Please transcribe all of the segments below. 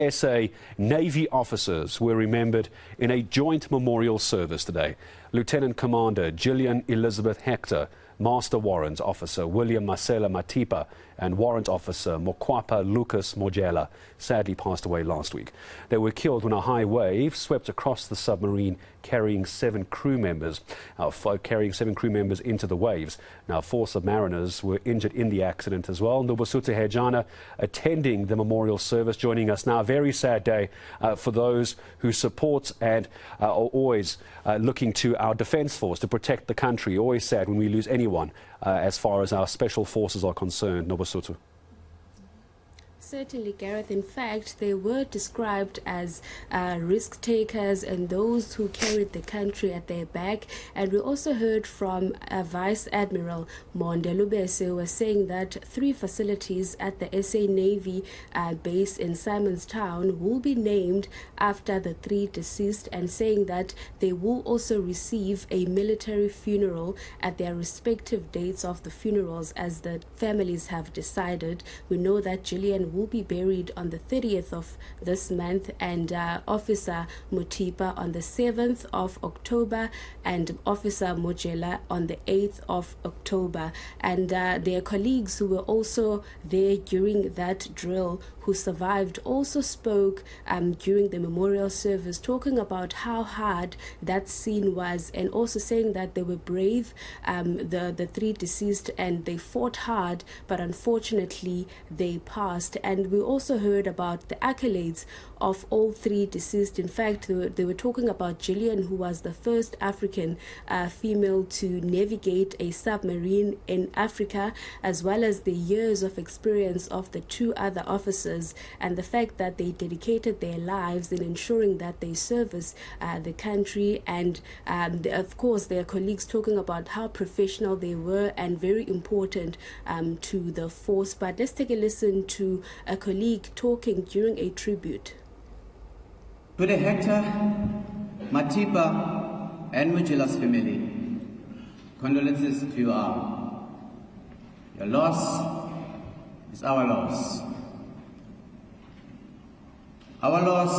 SA Navy officers were remembered in a joint memorial service today. Lieutenant Commander Gillian Elizabeth Hector, Master Warrant Officer William Masela Mathipa, and Warrant Officer Mmokwapa Mojela sadly passed away last week. They were killed when a high wave swept across the submarine carrying 7 crew members, into the waves. Now, 4 submariners were injured in the accident as well. Nobesuthu Hejana attending the memorial service, joining us now. A very sad day for those who support and are always looking to our defence force to protect the country. Always sad when we lose anyone as far as our special forces are concerned. Nobesuthu. Certainly, Gareth. In fact, they were described as risk takers and those who carried the country at their back. And we also heard from Vice Admiral Mmokwapa, who was saying that 3 facilities at the SA Navy base in Simonstown will be named after the 3 deceased, and saying that they will also receive a military funeral at their respective dates of the funerals as the families have decided. We know that Gillian will be buried on the 30th of this month, and Officer Mathipa on the 7th of October, and Officer Mojela on the 8th of October. And their colleagues who were also there during that drill, who survived, also spoke during the memorial service, talking about how hard that scene was, and also saying that they were brave, the 3 deceased, and they fought hard, but unfortunately they passed. And we also heard about the accolades of all 3 deceased. In fact, they were talking about Gillian, who was the first African female to navigate a submarine in Africa, as well as the years of experience of the 2 other officers, and the fact that they dedicated their lives in ensuring that they service the country. And of course, their colleagues talking about how professional they were and very important to the force. But let's take a listen to a colleague talking during a tribute. To the Hector, Mathipa, and Mojela's family, condolences to you all. Your loss is our loss. Our loss,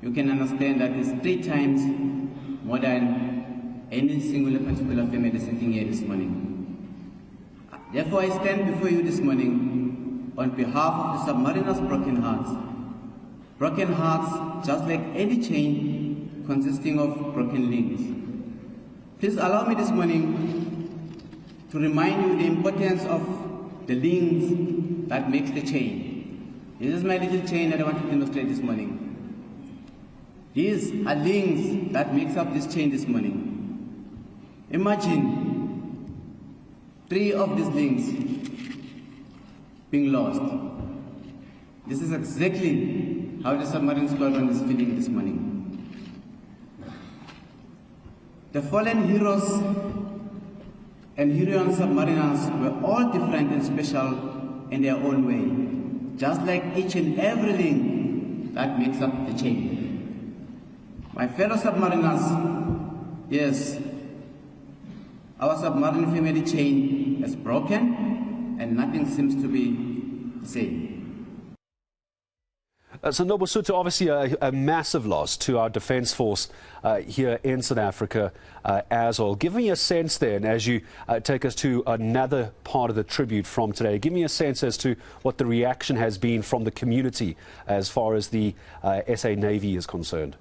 you can understand that is 3 times more than any single particular family sitting here this morning. Therefore, I stand before you this morning on behalf of the submariners' broken hearts. Broken hearts, just like any chain consisting of broken links. Please allow me this morning to remind you the importance of the links that makes the chain. This is my little chain that I want to demonstrate this morning. These are links that makes up this chain this morning. Imagine 3 of these links being lost. This is exactly how the submarine squadron is feeling this morning. The fallen heroes and Hurrian submariners were all different and special in their own way, just like each and every link that makes up the chain. My fellow submariners, yes, our submarine family chain is broken and nothing seems to be the same. So Nobesuthu, obviously a massive loss to our defence force here in South Africa as well. Give me a sense then, as you take us to another part of the tribute from today, give me a sense as to what the reaction has been from the community as far as the SA Navy is concerned.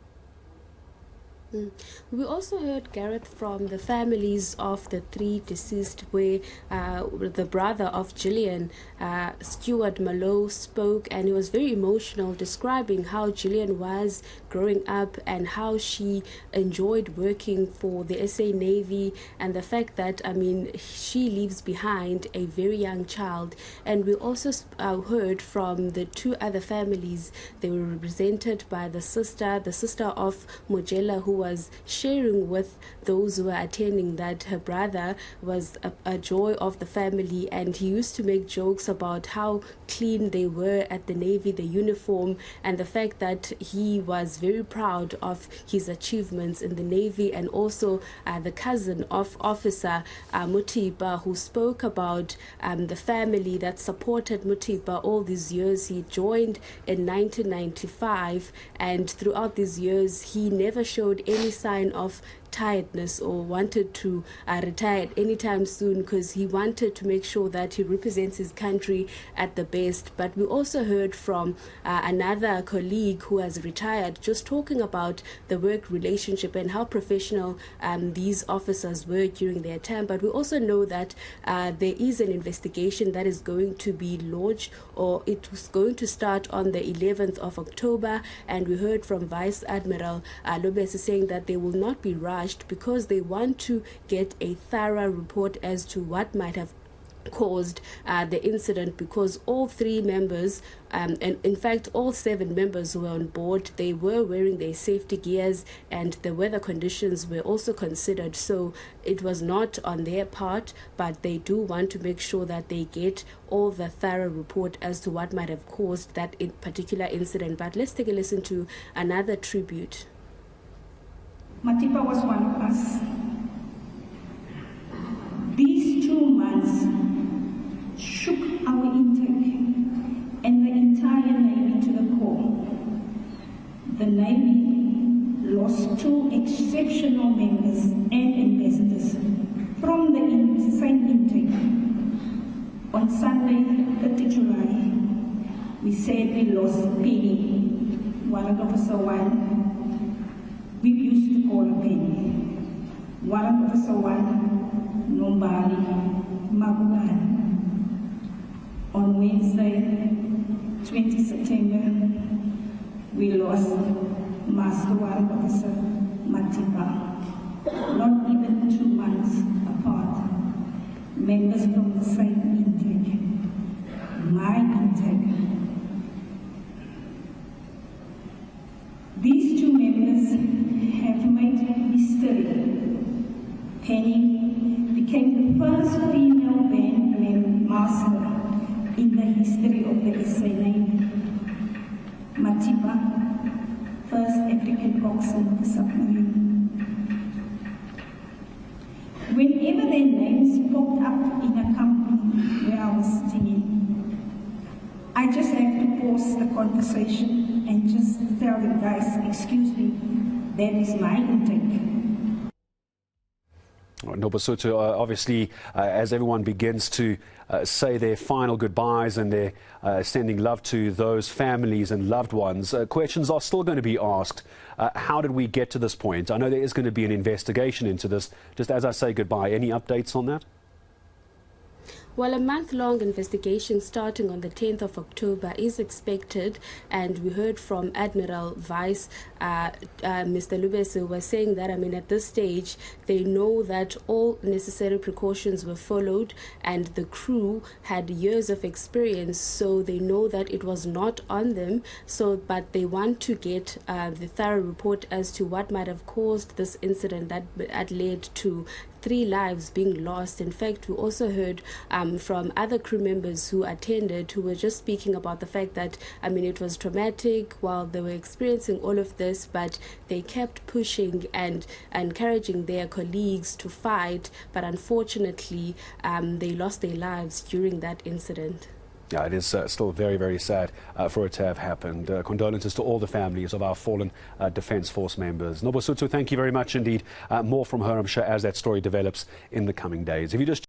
We also heard, Gareth, from the families of the 3 deceased, where the brother of Gillian, Stuart Malo, spoke, and he was very emotional, describing how Gillian was growing up and how she enjoyed working for the SA Navy, and the fact that, she leaves behind a very young child. And we also heard from the 2 other families. They were represented by the sister of Mojela, who was sharing with those who were attending that her brother was a joy of the family, and he used to make jokes about how clean they were at the Navy, the uniform, and the fact that he was very proud of his achievements in the Navy, and also the cousin of Officer Mathipa, who spoke about the family that supported Mathipa all these years. He joined in 1995, and throughout these years he never showed any sign of tiredness or wanted to retire at any time soon, because he wanted to make sure that he represents his country at the best. But we also heard from another colleague who has retired, just talking about the work relationship and how professional these officers were during their time. But we also know that there is an investigation that is going to be launched, or it was going to start on the 11th of October, and we heard from Vice Admiral Lobesi saying that they will not be rushed because they want to get a thorough report as to what might have caused the incident, because all 3 members and in fact all 7 members who were on board, they were wearing their safety gears, and the weather conditions were also considered. So it was not on their part, but they do want to make sure that they get all the thorough report as to what might have caused that particular incident. But let's take a listen to another tribute. Mathipa was one of us. These 2 months shook our intake and the entire Navy to the core. The Navy lost 2 exceptional members and ambassadors from the same intake. On Sunday, 30 July, we sadly lost Penny, Warrant Officer 1. We used to call her Penny. Warrant Officer 1, Nombali, Magubani. On Wednesday, 20 September, we lost Master Warrant Officer Mathipa. Not even 2 months apart. Members from the same intake. My intake. These 2 members have made history. Penny became the first female band master in the history of the SA Navy. Mathipa, first African coxswain of the submarine. Whenever their names popped up in a company where I was sitting in, I just have to pause the conversation and just tell them, guys, excuse me, that is my intake. Nobesuthu, obviously, as everyone begins to say their final goodbyes and they're sending love to those families and loved ones, questions are still going to be asked. How did we get to this point? I know there is going to be an investigation into this. Just as I say goodbye, any updates on that? Well, a month-long investigation starting on the 10th of October is expected, and we heard from Admiral Vice Mr. Lubese, who was saying that, at this stage, they know that all necessary precautions were followed and the crew had years of experience, so they know that it was not on them. But they want to get the thorough report as to what might have caused this incident that led to 3 lives being lost. In fact, we also heard from other crew members who attended, who were just speaking about the fact that, it was traumatic while they were experiencing all of this, but they kept pushing and encouraging their colleagues to fight. But unfortunately, they lost their lives during that incident. Yeah, it is still very, very sad for it to have happened. Condolences to all the families of our fallen Defence Force members. Nobesuthu, thank you very much indeed. More from her, I'm sure, as that story develops in the coming days. If you just